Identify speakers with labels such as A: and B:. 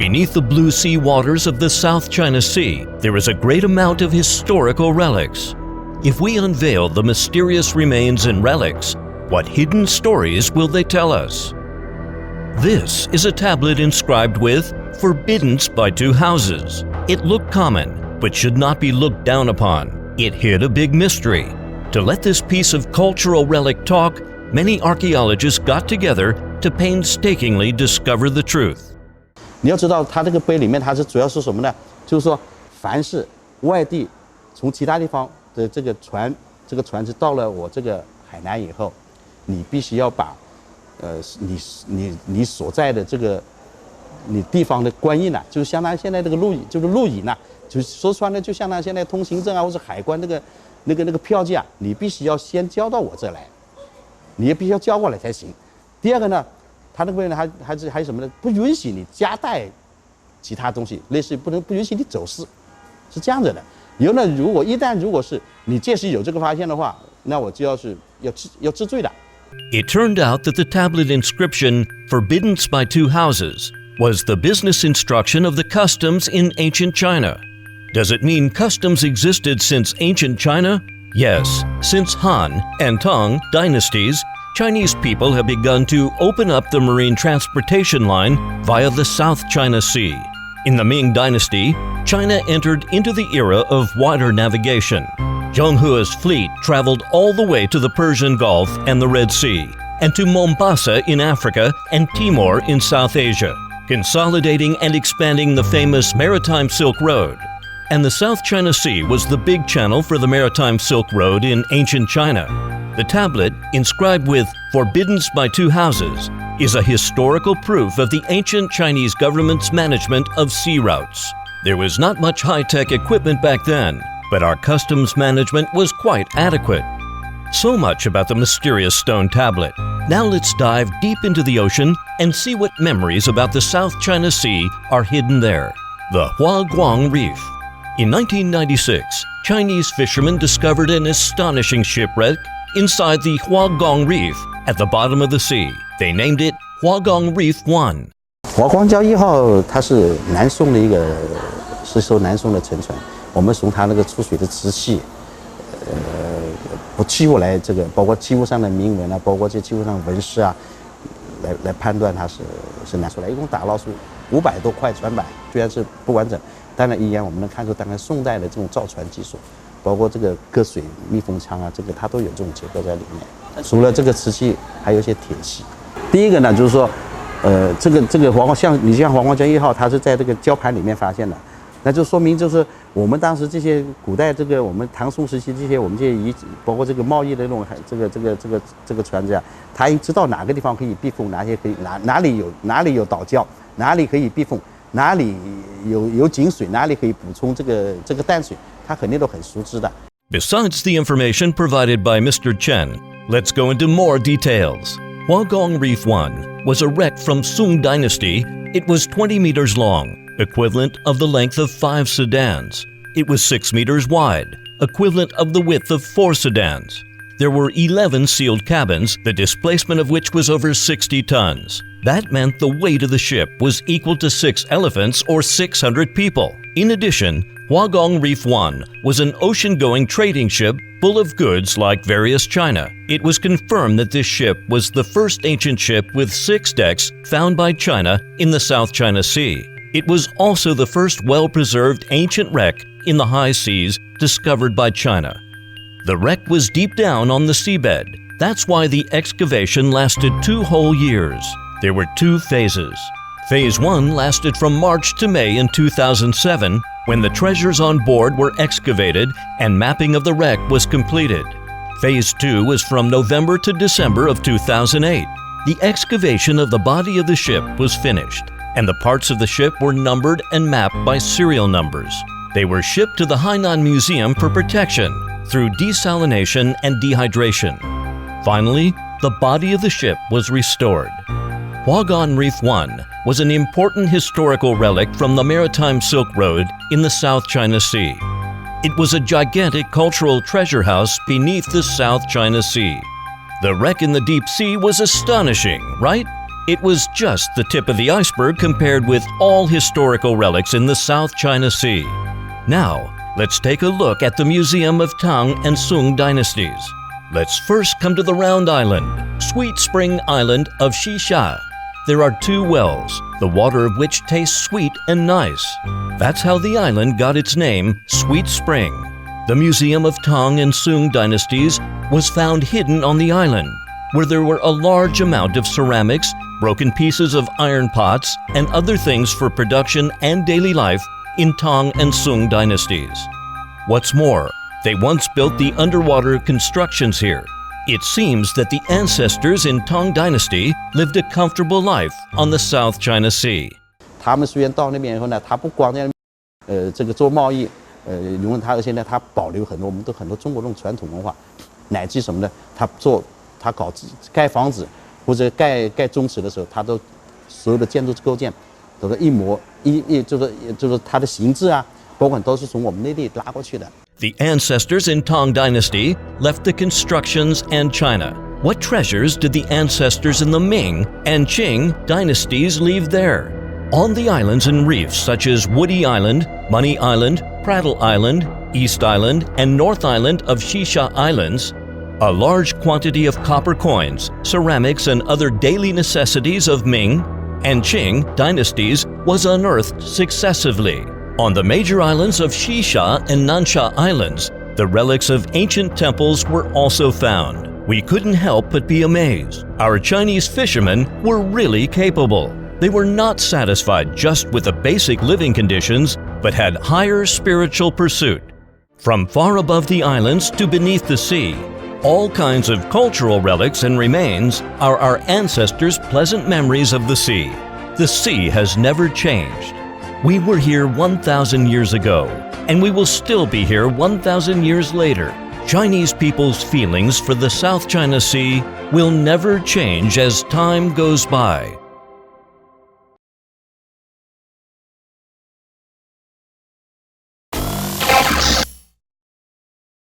A: Beneath the blue sea waters of the South China Sea, there is a great amount of historical relics. If we unveil the mysterious remains and relics, what hidden stories will they tell us? This is a tablet inscribed with "Forbidden by two houses." It looked common, but should not be looked down upon. It hid a big mystery. To let this piece of cultural relic talk, many archaeologists got together to painstakingly discover the truth.
B: 你要知道，它这个碑里面，它是主要是什么呢？就是说，凡是外地从其他地方的这个船只到了我这个海南以后，你必须要把，你所在的这个你地方的官印呐，就相当于现在这个录影呐，就说穿了，就相当于现在通行证啊，或是海关那个票据啊，你必须要先交到我这来，你也必须要交过来才行。第二个呢，他那个呢还有什么呢？不允许你夹带其他东西，类似于不允许你走私，是这样子的。以后呢，如果是你届时有这个发现的话，那我就要治罪的。
A: It turned out that the tablet inscription "Forbidden by two houses" was the business instruction of the customs in ancient China. Does it mean customs existed since ancient China? Yes, since Han and Tang dynasties, Chinese people have begun to open up the marine transportation line via the South China Sea. In the Ming Dynasty, China entered into the era of water navigation. Zhenghe's fleet traveled all the way to the Persian Gulf and the Red Sea, and to Mombasa in Africa and Timor in South Asia, consolidating and expanding the famous Maritime Silk Road. And the South China Sea was the big channel for the Maritime Silk Road in ancient China. The tablet, inscribed with "Forbidden by two houses," is a historical proof of the ancient Chinese government's management of sea routes. There was not much high-tech equipment back then, but our customs management was quite adequate. So much about the mysterious stone tablet. Now let's dive deep into the ocean and see what memories about the South China Sea are hidden there. The Huaguang Reef. In 1996, Chinese fishermen discovered an astonishing shipwreck inside the Huaguang Reef at the bottom of the sea. They named it Huaguang Reef 1.
B: 华光礁1号，它是南宋的是艘南宋的沉船。我们从它那个出水的瓷器，器物来这个，包括器物上的铭文啊，包括这器物上纹饰啊，来判断它是南宋来。一共打捞出500多块船板，虽然是不完整，当然依然我们能看出大概宋代的这种造船技术。包括这个隔水密封腔啊，这个它都有这种结构在里面。除了这个瓷器，还有一些铁器。第一个呢，就是说，这个华光像华光礁1号，它是在这个礁盘里面发现的，那就说明就是我们当时这些古代我们唐宋时期我们这些包括这个贸易的这种这个船只啊，它已经知道哪个地方可以避风，哪些可以哪里有岛礁，哪里可以避风，哪里有井水，哪里可以补充这个淡水。
A: Besides the information provided by Mr. Chen, let's go into more details. Huaguang Reef 1 was a wreck from Sung Dynasty. It was 20 meters long, equivalent of the length of 5 sedans. It was 6 meters wide, equivalent of the width of 4 sedans. There were 11 sealed cabins, the displacement of which was over 60 tons. That meant the weight of the ship was equal to 6 elephants or 600 people. In addition, Huaguang Reef 1 was an ocean-going trading ship full of goods like various China. It was confirmed that this ship was the first ancient ship with 6 decks found by China in the South China Sea. It was also the first well-preserved ancient wreck in the high seas discovered by China. The wreck was deep down on the seabed. That's why the excavation lasted 2 whole years. There were 2 phases. Phase 1 lasted from March to May in 2007, when the treasures on board were excavated and mapping of the wreck was completed. Phase 2 was from November to December of 2008. The excavation of the body of the ship was finished, and the parts of the ship were numbered and mapped by serial numbers. They were shipped to the Hainan Museum for protection through desalination and dehydration. Finally, the body of the ship was restored. Huaguang Reef 1 was an important historical relic from the Maritime Silk Road in the South China Sea. It was a gigantic cultural treasure house beneath the South China Sea. The wreck in the deep sea was astonishing, right? It was just the tip of the iceberg compared with all historical relics in the South China Sea. Now, let's take a look at the Museum of Tang and Sung dynasties. Let's first come to the Round Island, Sweet Spring Island of Xisha. There are 2 wells, the water of which tastes sweet and nice. That's how the island got its name, Sweet Spring. The Museum of Tang and Sung dynasties was found hidden on the island, where there were a large amount of ceramics, broken pieces of iron pots, and other things for production and daily life in Tang and Sung dynasties. What's more, they once built the underwater constructions here. It seems that the ancestors in Tang Dynasty lived a comfortable life on the South China Sea.
B: 他们虽然到那边以后呢，他不光在这个做贸易，因为他而且呢，他保留很多我们很多中国这种传统文化，乃至什么呢？他搞盖房子或者盖宗祠的时候，他都所有的建筑构件都是就是它的形制啊，包括都是从我们内地拉过去的。
A: The ancestors in Tang Dynasty left the constructions and China. What treasures did the ancestors in the Ming and Qing dynasties leave there? On the islands and reefs such as Woody Island, Money Island, Prattle Island, East Island, and North Island of Xisha Islands, a large quantity of copper coins, ceramics, and other daily necessities of Ming and Qing dynasties was unearthed successively. On the major islands of Xisha and Nansha Islands, the relics of ancient temples were also found. We couldn't help but be amazed. Our Chinese fishermen were really capable. They were not satisfied just with the basic living conditions, but had higher spiritual pursuit. From far above the islands to beneath the sea, all kinds of cultural relics and remains are our ancestors' pleasant memories of the sea. The sea has never changed. We were here 1,000 years ago, and we will still be here 1,000 years later. Chinese people's feelings for the South China Sea will never change as time goes by.